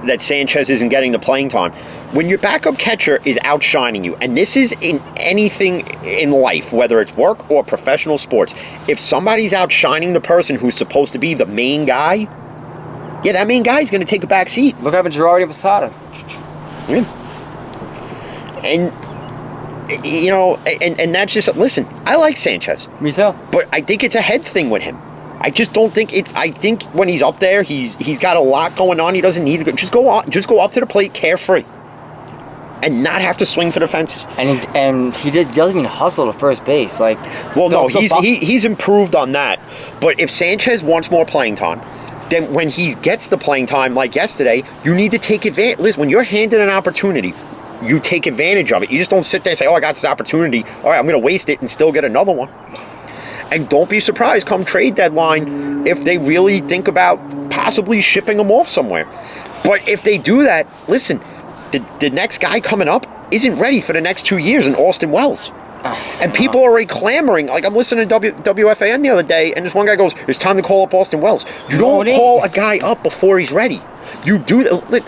that Sanchez isn't getting the playing time, when your backup catcher is outshining you, and this is in anything in life, whether it's work or professional sports, if somebody's outshining the person who's supposed to be the main guy, yeah, that main guy's going to take a back seat. Look at Girardi and Posada. Yeah. And, and that's just... Listen, I like Sanchez. Me too. But I think it's a head thing with him. I just don't think it's... I think when he's up there, he's got a lot going on. He doesn't need to go... Just go up to the plate carefree. and not have to swing for the fences. And he doesn't even hustle to first base. Like, well, no, he's improved on that. But if Sanchez wants more playing time, then when he gets the playing time, like yesterday, you need to take advantage. Listen, when you're handed an opportunity, you take advantage of it. You just don't sit there and say, "Oh, I got this opportunity. All right, I'm going to waste it and still get another one." And don't be surprised come trade deadline if they really think about possibly shipping him off somewhere. But if they do that, listen, the next guy coming up isn't ready for the next 2 years in Austin Wells. And people are already clamoring. Like, I'm listening to WFAN the other day, and this one guy goes, "It's time to call up Austin Wells." You don't call a guy up before he's ready. You do that.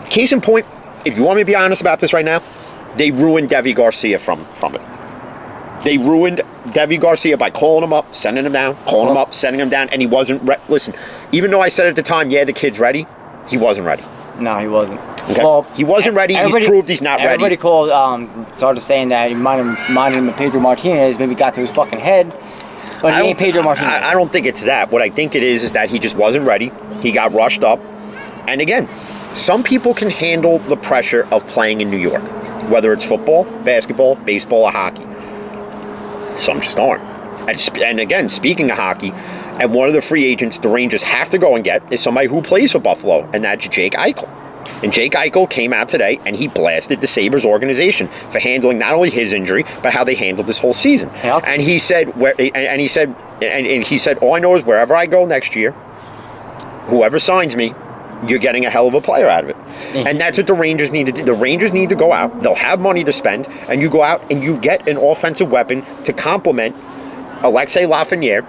Case in point, if you want me to be honest about this right now, they ruined Deivi Garcia from it. They ruined Deivi Garcia by calling him up, sending him down, calling him up, sending him down, and he wasn't listen, even though I said at the time, yeah, the kid's ready, he wasn't ready. No, he wasn't. Okay. Well, he wasn't ready. He's proved he's not ready. Everybody started saying that he reminded him of Pedro Martinez, maybe got to his fucking head. But he ain't Pedro Martinez. I don't think it's that. What I think it is that he just wasn't ready. He got rushed up. And again, some people can handle the pressure of playing in New York, whether it's football, basketball, baseball, or hockey. Some just aren't. And again, speaking of hockey, and one of the free agents the Rangers have to go and get is somebody who plays for Buffalo, and that's Jake Eichel. And Jake Eichel came out today and he blasted the Sabres organization for handling not only his injury, but how they handled this whole season. Yeah. And he said, he said, all I know is wherever I go next year, whoever signs me, you're getting a hell of a player out of it. Mm-hmm. And that's what the Rangers need to do. The Rangers need to go out. They'll have money to spend, and you go out and you get an offensive weapon to complement Alexei Lafreniere.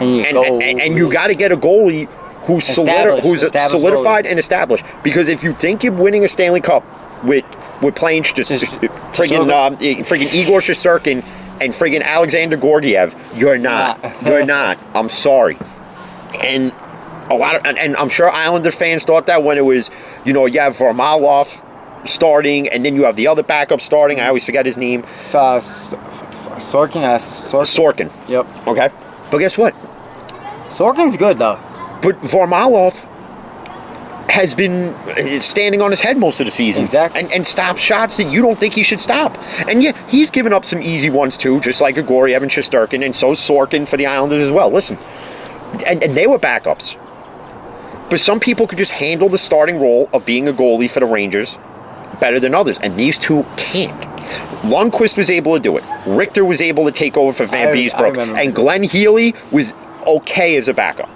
And you got to get a goalie who's solidified and established. Because if you think you're winning a Stanley Cup with playing just friggin' Igor Shesterkin and friggin' Alexander Georgiev, you're not. You're not. I'm sorry. And and I'm sure Islander fans thought that when it was, you have Varlamov starting, and then you have the other backup starting. I always forget his name. Sorkin. Yep. Okay. But guess what? Sorkin's good, though. But Varlamov has been standing on his head most of the season. Exactly. And stopped shots that you don't think he should stop. And yeah, he's given up some easy ones too, just like Grigoriev and Shesterkin, and so Sorkin for the Islanders as well. Listen, and they were backups. But some people could just handle the starting role of being a goalie for the Rangers better than others, and these two can't. Lundqvist was able to do it. Richter was able to take over for Van Beesbrook, and Glenn Healy was okay as a backup.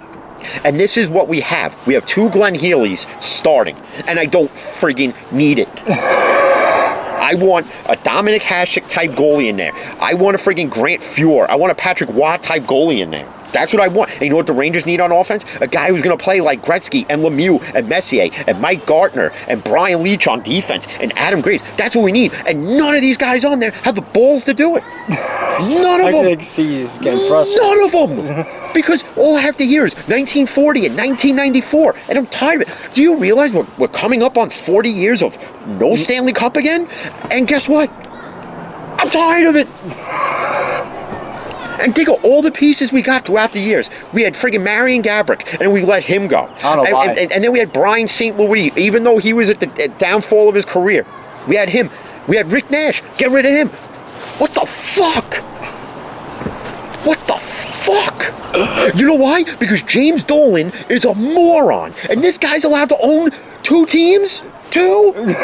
And this is what we have. We have two Glenn Healys starting, and I don't friggin' need it. I want a Dominic Hasek type goalie in there. I want a friggin' Grant Fuhr. I want a Patrick Waugh type goalie in there. That's what I want. And you know what the Rangers need on offense? A guy who's going to play like Gretzky and Lemieux and Messier and Mike Gartner and Brian Leach on defense and Adam Graves. That's what we need. And none of these guys on there have the balls to do it. None of them. I can see he's getting frustrated. None of them. Because all I have to hear is 1940 and 1994. And I'm tired of it. Do you realize we're coming up on 40 years of no Stanley Cup again? And guess what? I'm tired of it. And think of all the pieces we got throughout the years. We had friggin' Marian Gaborik, and we let him go. I don't know why. And then we had Brian St. Louis, even though he was at the downfall of his career. We had him. We had Rick Nash. Get rid of him. What the fuck? What the fuck? You know why? Because James Dolan is a moron. And this guy's allowed to own 2 teams? 2?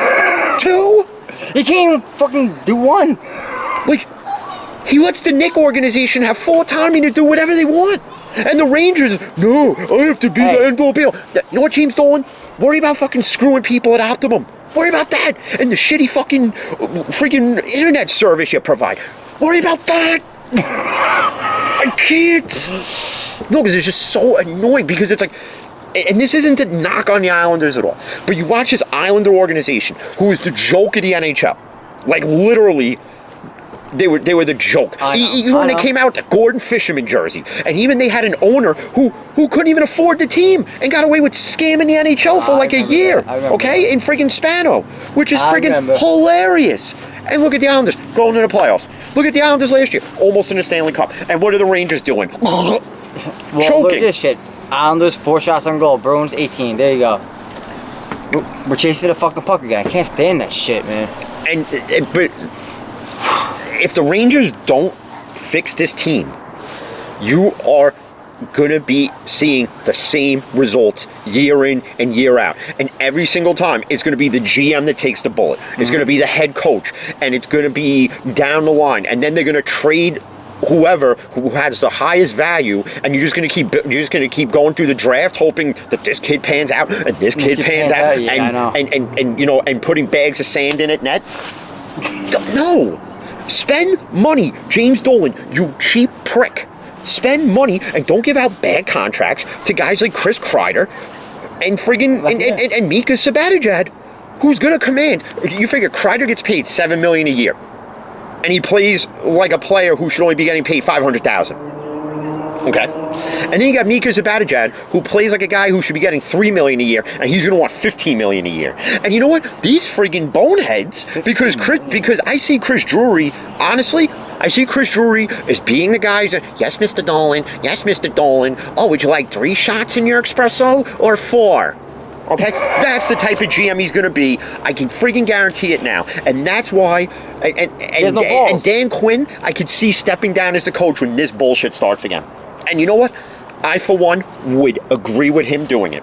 2? He can't even fucking do one. Like, he lets the Knick organization have full autonomy to do whatever they want. And the Rangers, no, I have to be the end-all be-all. You know what, James Dolan? Worry about fucking screwing people at Optimum. Worry about that. And the shitty fucking freaking internet service you provide. Worry about that. I can't. No, because it's just so annoying. Because it's like, and this isn't to knock on the Islanders at all, but you watch this Islander organization, who is the joke of the NHL. Like, literally, they were the joke. Even when they came out to Gordon Fisherman jersey, and even they had an owner who couldn't even afford the team and got away with scamming the NHL for like a year. Okay, in friggin' Spano, which is friggin' hilarious. And look at the Islanders going to the playoffs. Look at the Islanders last year, almost in the Stanley Cup. And what are the Rangers doing? Well, choking. Look at this shit. Islanders 4 shots on goal. Bruins 18. There you go. We're chasing the fucking puck again. I can't stand that shit, man. But if the Rangers don't fix this team, you are gonna be seeing the same results year in and year out, and every single time it's gonna be the GM that takes the bullet. It's gonna be the head coach, and it's gonna be down the line, and then they're gonna trade whoever who has the highest value, and you're just gonna keep going through the draft, hoping that this kid pans out and this kid pans out, yeah, and you know, and putting bags of sand in at net. No, spend money, James Dolan, you cheap prick. Spend money and don't give out bad contracts to guys like Chris Kreider and friggin' and Mika Zibanejad, who's gonna command. You figure Kreider gets paid $7 million a year, and he plays like a player who should only be getting paid $500,000. Okay, and then you got Mika Zibanejad, who plays like a guy who should be getting $3 million a year, and he's gonna want $15 million a year. And you know what? These friggin' boneheads, because I see Chris Drury, honestly. I see Chris Drury as being the guy that, yes, Mr. Dolan, yes, Mr. Dolan. Oh, would you like 3 shots in your espresso or 4? Okay, that's the type of GM he's going to be. I can freaking guarantee it now. And that's why, and Dan Quinn, I could see stepping down as the coach when this bullshit starts again. And you know what? I, for one, would agree with him doing it.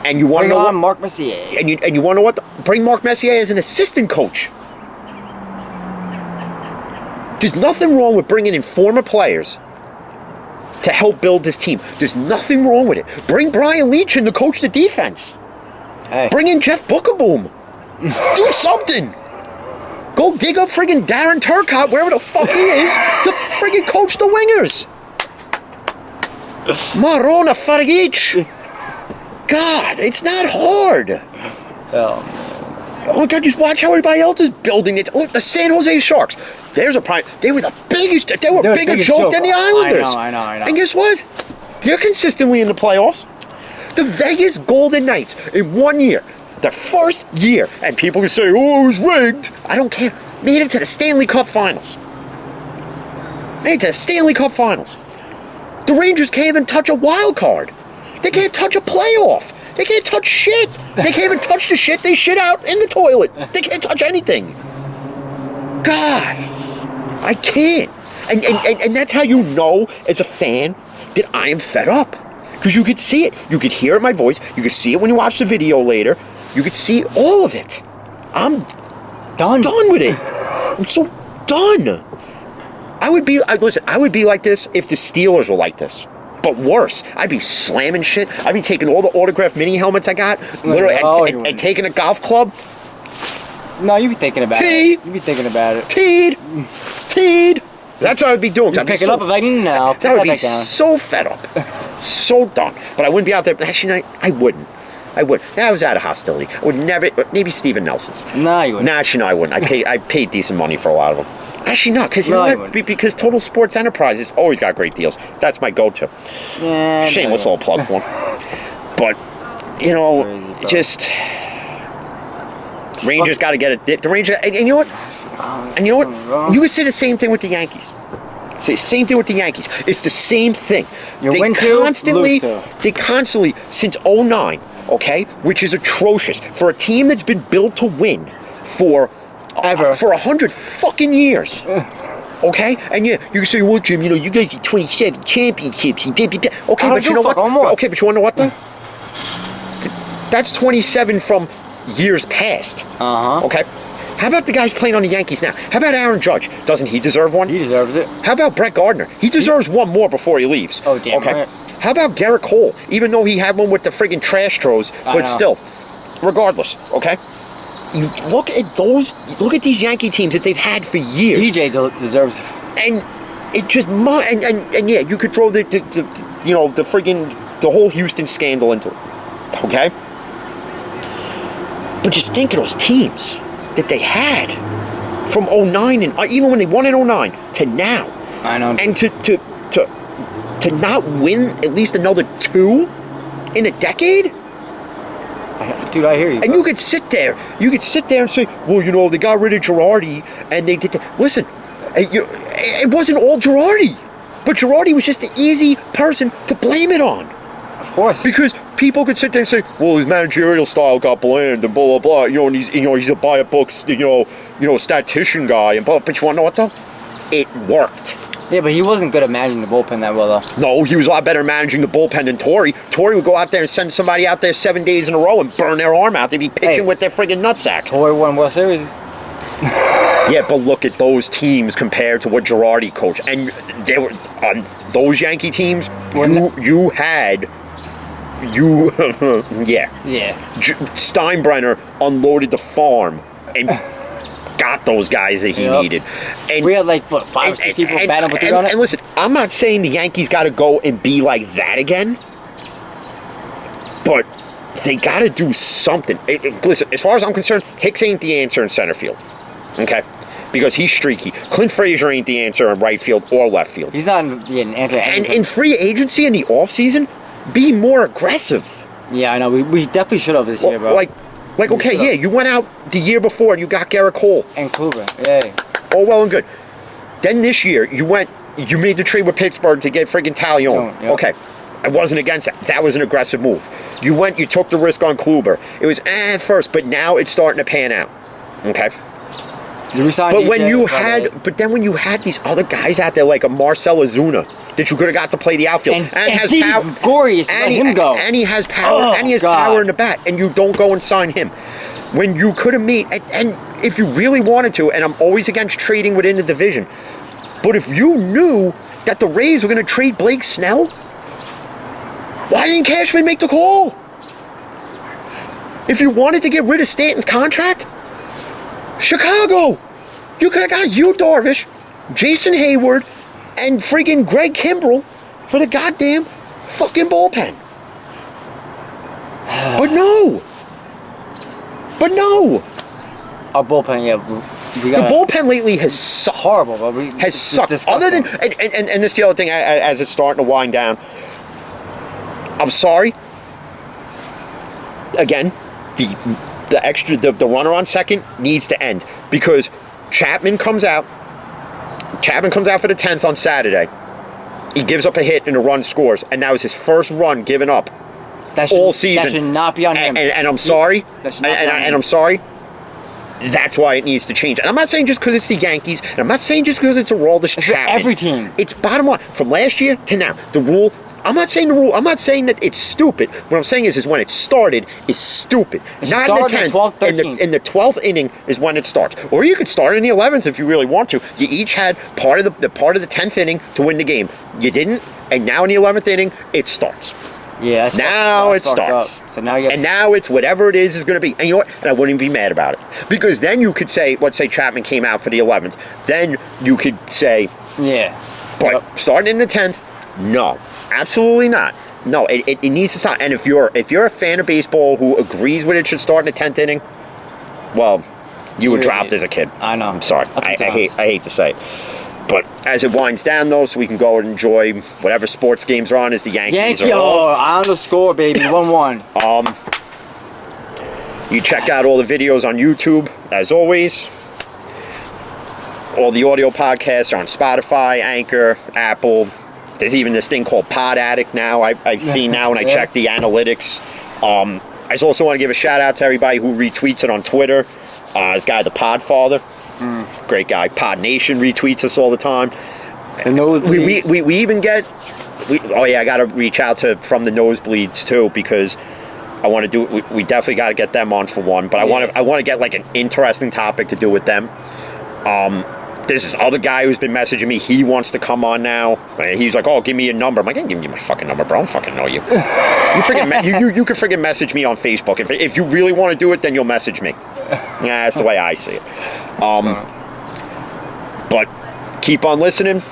And you want to know what? Mark Messier. And you want to know what? Bring Mark Messier as an assistant coach. There's nothing wrong with bringing in former players to help build this team. There's nothing wrong with it. Bring Brian Leach in to coach the defense. Hey. Bring in Jeff Bookaboom. Do something. Go dig up friggin' Darren Turcotte, wherever the fuck he is, to friggin' coach the wingers. Marona Fargic. God, it's not hard. Oh God, just watch how everybody else is building it. Look, the San Jose Sharks. There's a prime. They were the biggest. They were a bigger joke than the Islanders. I know. And guess what? They're consistently in the playoffs. The Vegas Golden Knights in 1 year, the first year, and people can say, "Oh, it was rigged." I don't care. Made it to the Stanley Cup Finals. Made it to the Stanley Cup Finals. The Rangers can't even touch a wild card. They can't touch a playoff. They can't touch shit. They can't even touch the shit they shit out in the toilet. They can't touch anything. God, I can't. And that's how you know, as a fan, that I am fed up. Because you could see it. You could hear it in my voice. You could see it when you watch the video later. You could see all of it. I'm done with it. I'm so done. I would be like this if the Steelers were like this. But worse, I'd be slamming shit. I'd be taking all the autographed mini helmets I got, literally, and taking a golf club. No, you'd be thinking about it. You'd be thinking about it. Teed. That's what I would be doing. You'd pick it up if I didn't know. That would be so fed up. So done. But I wouldn't be out there. Actually, I wouldn't. I would. I was out of hostility. I would never. Maybe Steven Nelson's. No, you wouldn't. No, actually, no, I wouldn't. I paid decent money for a lot of them. Actually, not, because you know what? Because Total Sports Enterprises always got great deals. That's my go-to. Yeah, shameless little plug for them. But, you know, crazy, just Rangers got to get it. The Rangers, and you know what? And you know what? You could say the same thing with the Yankees. Say the same thing with the Yankees. It's the same thing. They constantly, since 2009, okay, which is atrocious for a team that's been built to win for 100 fucking years. Okay? And yeah, you can say, well, Jim, you know, you guys get 27 championships. Okay, but you know what? Okay, but you want to know what, though? That's 27 from years past. Okay? How about the guys playing on the Yankees now? How about Aaron Judge? Doesn't he deserve one? He deserves it. How about Brett Gardner? He deserves one more before he leaves. Oh, damn okay? Right. How about Garrett Cole? Even though he had one with the friggin' trash throws, but still. Regardless, okay? You look at these Yankee teams that they've had for years. DJ deserves it. And it just and yeah, you could throw the friggin' the whole Houston scandal into it. Okay? But just think of those teams that they had from 2009 and even when they won in 2009 to now. I know. And to not win at least another 2 in a decade? Dude, I hear you. And you could sit there and say, well, you know, they got rid of Girardi and they did that. Listen, it wasn't all Girardi. But Girardi was just the easy person to blame it on. Of course. Because people could sit there and say, well, his managerial style got bland and blah blah blah. And he's a buy a books, statistician guy and blah. But you want to know what though? It worked. Yeah, but he wasn't good at managing the bullpen that well, though. No, he was a lot better managing the bullpen than Torrey. Torrey would go out there and send somebody out there 7 days in a row and burn their arm out. They'd be pitching with their friggin' nutsack. Torrey won World Series. Yeah, but look at those teams compared to what Girardi coached. And they were on those Yankee teams, you had... Yeah. Steinbrenner unloaded the farm and got those guys that he needed. And we had like, what, 5 or 6 people batting with on it? And listen, I'm not saying the Yankees got to go and be like that again, but they got to do something. Listen, as far as I'm concerned, Hicks ain't the answer in center field, okay? Because he's streaky. Clint Frazier ain't the answer in right field or left field. He's not an answer. And in free agency in the offseason, be more aggressive. Yeah, I know. We definitely should have this year, bro. Like, okay, yeah, you went out the year before and you got Garrett Cole. And Kluber, yeah. All well and good. Then this year, you made the trade with Pittsburgh to get friggin' Talion. Yep. Okay, I wasn't against that. That was an aggressive move. You took the risk on Kluber. It was at first, but now it's starting to pan out. Okay? But then when you had these other guys out there like a Marcell Ozuna that you could have got to play the outfield and has power, glorious, let him go. And he has power, power in the bat, and you don't go and sign him. When you could have made, and if you really wanted to, and I'm always against trading within the division, but if you knew that the Rays were going to trade Blake Snell, why didn't Cashman make the call? If you wanted to get rid of Stanton's contract, Chicago, you could have got Yu Darvish, Jason Hayward, and friggin' Greg Kimbrell for the goddamn fucking bullpen. But no. Our bullpen, the bullpen lately has sucked. Horrible, bro. Has sucked. Other than, and this is the other thing as it's starting to wind down. I'm sorry. Again, the runner on second needs to end because Chapman comes out for the 10th on Saturday. He gives up a hit and a run scores, and that was his first run given up all season. That should not be on him. And I'm sorry. And I'm sorry. That's why it needs to change. And I'm not saying just because it's the Yankees, and I'm not saying just because it's Aroldis Chapman. Every team. It's bottom line. From last year to now, the rule. I'm not saying that it's stupid. What I'm saying is when it started, is stupid. Not in the 10th. In the 12th inning is when it starts. Or you could start in the 11th if you really want to. You each had part of the 10th inning to win the game. You didn't, and now in the 11th inning, it starts. Yeah, now it starts. So now and now it's whatever it is going to be. And you know what? And I wouldn't even be mad about it. Because then you could say, let's say Chapman came out for the 11th. Then you could say, yeah. But starting in the 10th, no. Absolutely not. No, it needs to stop. And if you're a fan of baseball who agrees with it should start in the 10th inning, well, you were dropped as a kid. I know. I'm sorry. I hate to say it. But as it winds down, though, so we can go and enjoy whatever sports games are on as the Yankees are off. On the score, baby. 1-1. You check out all the videos on YouTube, as always. All the audio podcasts are on Spotify, Anchor, Apple. There's even this thing called Pod Addict now. I've seen now when I check the analytics. I just also want to give a shout out to everybody who retweets it on Twitter. This guy, the Podfather, great guy. Pod Nation retweets us all the time. We even get. I got to reach out to From the Nosebleeds too because I want to do. We definitely got to get them on for one. But I want to get like an interesting topic to do with them. There's this other guy who's been messaging me. He wants to come on now. He's like, "Oh, give me your number." I'm like, "I ain't giving you my fucking number, bro. I don't fucking know you. You can friggin' message me on Facebook. If you really want to do it, then you'll message me." Yeah, that's the way I see it. But keep on listening.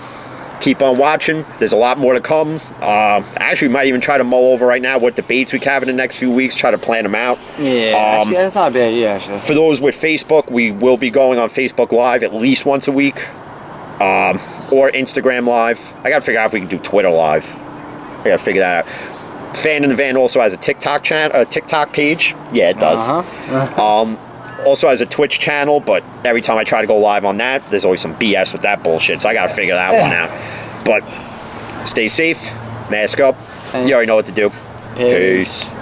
Keep on watching. There's a lot more to come. Actually, we might even try to mull over right now what debates we can have in the next few weeks. Try to plan them out. Yeah, actually, that's not a bad idea, actually. For those with Facebook, we will be going on Facebook Live at least once a week. Or Instagram Live. I got to figure out if we can do Twitter Live. I got to figure that out. Fan in the Van also has a TikTok page. Yeah, it does. Also has a Twitch channel, but every time I try to go live on that, there's always some BS with that bullshit, so I gotta figure that one out. But stay safe, mask up, you already know what to do. Peace.